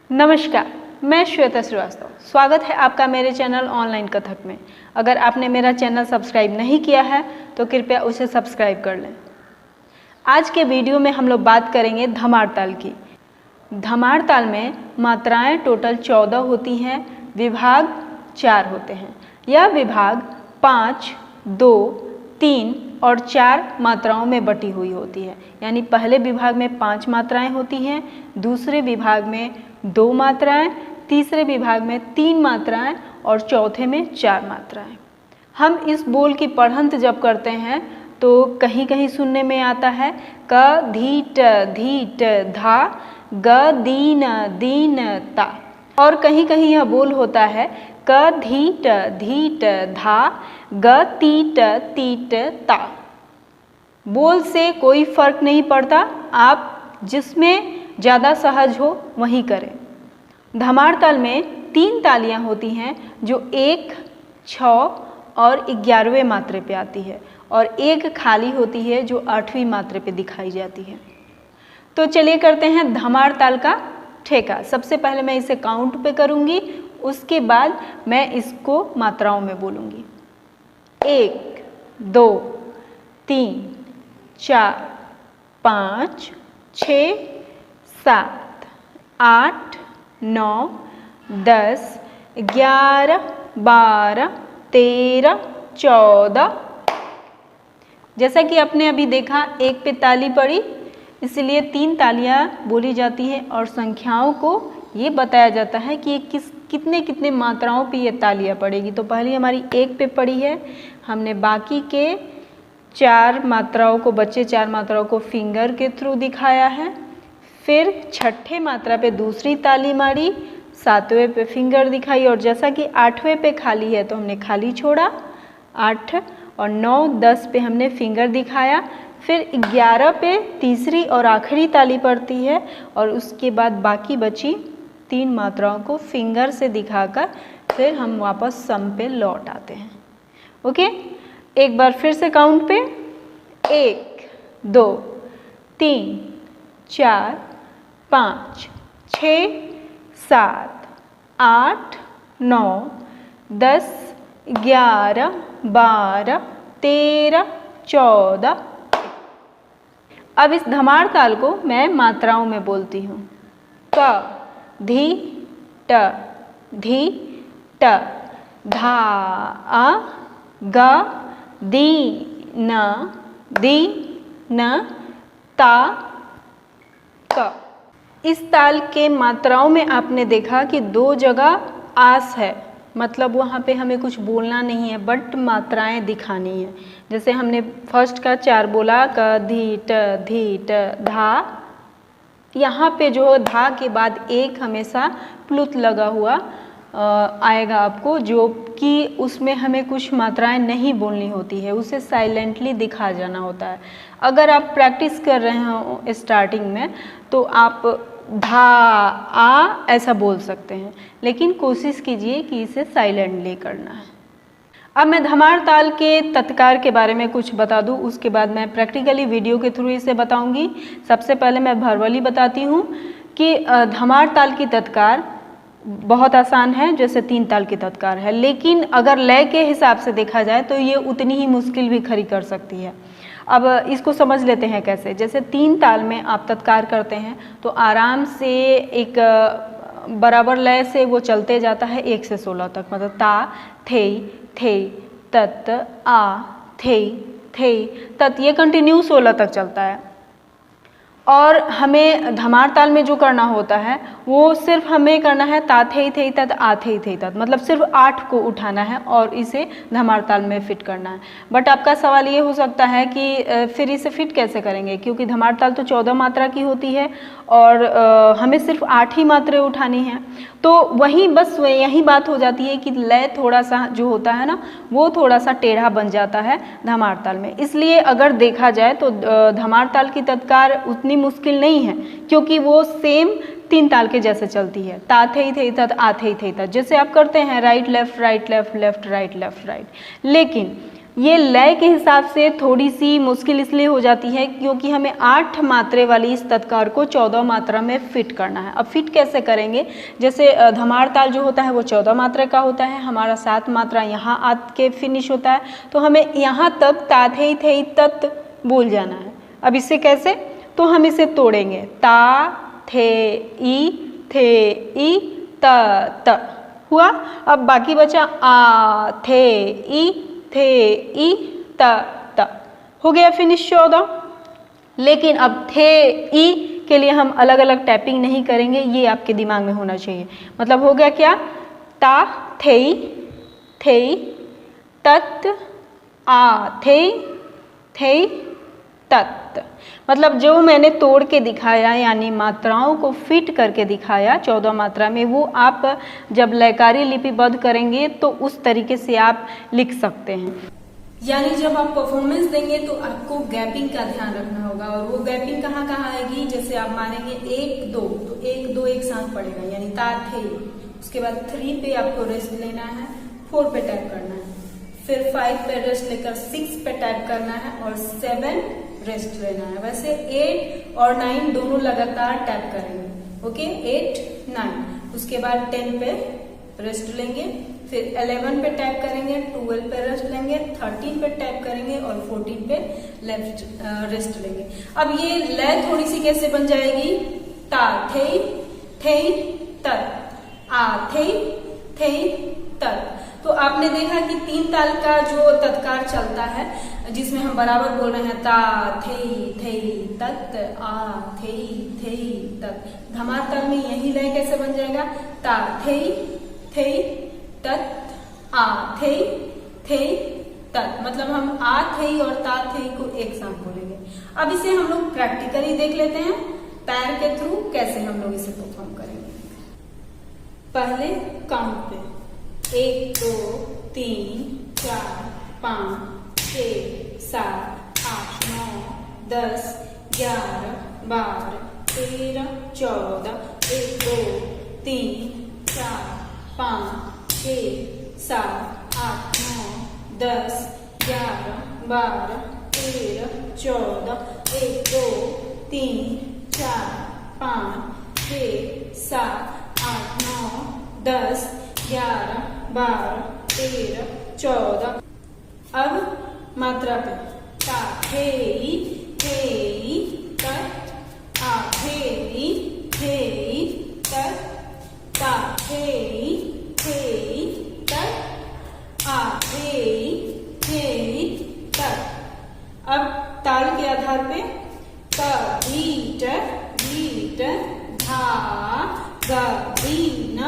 नमस्कार, मैं श्वेता श्रीवास्तव। स्वागत है आपका मेरे चैनल ऑनलाइन कथक में। अगर आपने मेरा चैनल सब्सक्राइब नहीं किया है तो कृपया उसे सब्सक्राइब कर लें। आज के वीडियो में हम लोग बात करेंगे धमार ताल की। धमार ताल में मात्राएं टोटल 14 होती हैं, विभाग 4 होते हैं। यह विभाग 5, 2, 3 और 4 मात्राओं में बटी हुई होती है। यानी पहले विभाग में 5 मात्राएं होती हैं, दूसरे विभाग में 2 मात्राएं, तीसरे विभाग में 3 मात्राएं और चौथे में 4 मात्राएं। हम इस बोल की पढ़ंत जब करते हैं तो कहीं कहीं सुनने में आता है क धीट धीट धा ग दीन दीन ता, और कहीं कहीं यह बोल होता है क धीट धीट धा ग तीट तीट ता। बोल से कोई फर्क नहीं पड़ता, आप जिसमें ज़्यादा सहज हो वही करें। धमार ताल में 3 तालियां होती हैं जो 1, 6 और 11वें मात्रे पे आती है, और एक खाली होती है जो 8वीं मात्रे पे दिखाई जाती है। तो चलिए करते हैं धमार ताल का ठेका। सबसे पहले मैं इसे काउंट पे करूँगी, उसके बाद मैं इसको मात्राओं में बोलूँगी। 1, 2, 3, 4, 5, 6, 7, 8, 9, 10, 11, 12, 13, 14। जैसा कि आपने अभी देखा, 1 पे ताली पड़ी, इसलिए 3 तालियां बोली जाती हैं और संख्याओं को ये बताया जाता है कि कितने कितने मात्राओं पे ये तालियां पड़ेगी। तो पहली हमारी 1 पे पड़ी है, हमने बाकी के 4 मात्राओं को, बचे 4 मात्राओं को फिंगर के थ्रू दिखाया है। फिर 6ठे मात्रा पे दूसरी ताली मारी, 7वें पे फिंगर दिखाई, और जैसा कि 8वें पे खाली है तो हमने खाली छोड़ा, 8 और 9, 10 पे हमने फिंगर दिखाया। फिर 11 पे तीसरी और आखिरी ताली पड़ती है, और उसके बाद बाकी बची 3 मात्राओं को फिंगर से दिखाकर फिर हम वापस सम पे लौट आते हैं। ओके, एक बार फिर से काउंट पे 1, 2, 3, 4, 5, 6, 7, 8, 9, 10, 11, 12, 13, 14। अब इस धमार ताल को मैं मात्राओं में बोलती हूँ। क धी ट धी ट धा आ ग दी न ता क। इस ताल के मात्राओं में आपने देखा कि 2 जगह आस है, मतलब वहाँ पे हमें कुछ बोलना नहीं है, बट मात्राएं दिखानी है। जैसे हमने फर्स्ट का 4 बोला, क धी ट धा, यहाँ पे जो धा के बाद 1 हमेशा प्लुत लगा हुआ आएगा आपको, जो कि उसमें हमें कुछ मात्राएं नहीं बोलनी होती है, उसे साइलेंटली दिखा जाना होता है। अगर आप प्रैक्टिस कर रहे हो स्टार्टिंग में तो आप धा आ ऐसा बोल सकते हैं, लेकिन कोशिश कीजिए कि इसे साइलेंटली करना है। अब मैं धमार ताल के तत्कार के बारे में कुछ बता दूं, उसके बाद मैं प्रैक्टिकली वीडियो के थ्रू इसे बताऊंगी। सबसे पहले मैं भरवली बताती हूँ कि धमार ताल की तत्कार बहुत आसान है, जैसे 3 ताल की तत्कार है, लेकिन अगर लय के हिसाब से देखा जाए तो ये उतनी ही मुश्किल भी खड़ी कर सकती है। अब इसको समझ लेते हैं कैसे। जैसे 3 ताल में आप तत्कार करते हैं तो आराम से एक बराबर लय से वो चलते जाता है 1 से 16 तक, मतलब ता थे तत आ थे तत, ये कंटिन्यू 16 तक चलता है। और हमें धमार ताल में जो करना होता है वो सिर्फ हमें करना है ता थे तत आ थे तत, मतलब सिर्फ 8 को उठाना है और इसे धमार ताल में फिट करना है। बट आपका सवाल ये हो सकता है कि फिर इसे फिट कैसे करेंगे, क्योंकि धमार ताल तो 14 मात्रा की होती है और हमें सिर्फ 8 ही मात्रा उठानी है। तो वहीं बस यही बात हो जाती है कि लय थोड़ा सा जो होता है ना, वो थोड़ा सा टेढ़ा बन जाता है धमार ताल में। इसलिए अगर देखा जाए तो धमार ताल की तत्कार उतनी मुश्किल नहीं है, क्योंकि वो सेम 3 ताल के जैसे चलती है, ता थे तत आ थे तत, जैसे आप करते हैं राइट लेफ्ट लेफ्ट राइट। लेकिन ये लय के हिसाब से थोड़ी सी मुश्किल इसलिए हो जाती है क्योंकि हमें 8 मात्रे वाली इस तत्कार को 14 मात्रा में फिट करना है। अब फिट कैसे करेंगे, जैसे धमार ताल जो होता है वो 14 मात्रा का होता है, हमारा 7 मात्रा यहाँ आके फिनिश होता है, तो हमें यहाँ तक ता थे थे तत् बोल जाना है। अब इससे कैसे, तो हम इसे तोड़ेंगे, ता थे ई त हुआ। अब बाकी बचा आ थे ई त हो गया फिनिश 14। लेकिन अब थे ई के लिए हम अलग अलग टैपिंग नहीं करेंगे, ये आपके दिमाग में होना चाहिए। मतलब हो गया क्या, ता थे तत् आ थे तत्। मतलब जो मैंने तोड़ के दिखाया यानी मात्राओं को फिट करके दिखाया 14 मात्रा में, वो आप जब लयकारी लिपिबद्ध करेंगे तो उस तरीके से आप लिख सकते हैं। यानी जब आप परफॉर्मेंस देंगे तो आपको गैपिंग का ध्यान रखना होगा, और वो गैपिंग कहाँ कहाँ आएगी, जैसे आप मानेंगे 1 2 तो 1 2 एक साथ पड़ेगा यानी ता थे, उसके बाद 3 पे आपको रेस्ट लेना है, 4 पे टाइप करना है, फिर 5 पे रेस्ट लेकर 6 पे टाइप करना है और 7 रेस्ट लेना है। वैसे 8 और 9 दोनों लगातार टाइप करेंगे, ओके 8 9, उसके बाद 10 पे रेस्ट लेंगे, फिर 11 पे टाइप करेंगे, 12 पे रेस्ट लेंगे, 13 पे टाइप करेंगे और 14 पे लेफ्ट रेस्ट लेंगे। अब ये लय थोड़ी सी कैसे बन जाएगी, ता थे तत् आ थे तत्। तो आपने देखा कि 3 ताल का जो तत्कार चलता है जिसमें हम बराबर बोल रहे हैं ता थे तत् आ थे तत्। धमार ताल में यही लय कैसे बन जाएगा, ता थे तत् आ थे तत्। मतलब हम आ थे और ता थे को एक साथ बोलेंगे। अब इसे हम लोग प्रैक्टिकली देख लेते हैं पैर के थ्रू कैसे हम लोग इसे परफॉर्म करेंगे। पहले काउंट पे 1 2 3 4 5 6 7 8 9 10 11 12 13 14 1 2 3 4 5 6 7 8 9 10 11 12 13 14 1 2 3 4 5 6 7 8 9 10 11 12 13 14। अब मात्रा पे ता थे तत् आ थे तत् ता थे तत् आ थे तत्। अब ताल के आधार पे त रीट धा ग दीन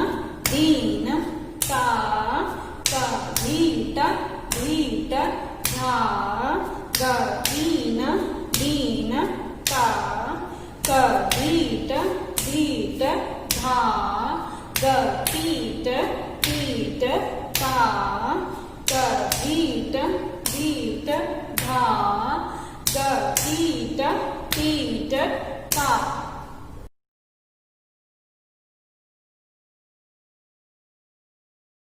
ता क रीट धा ग दीन ता क रीट धा ग पीट ता क रीट धा ग पीट ता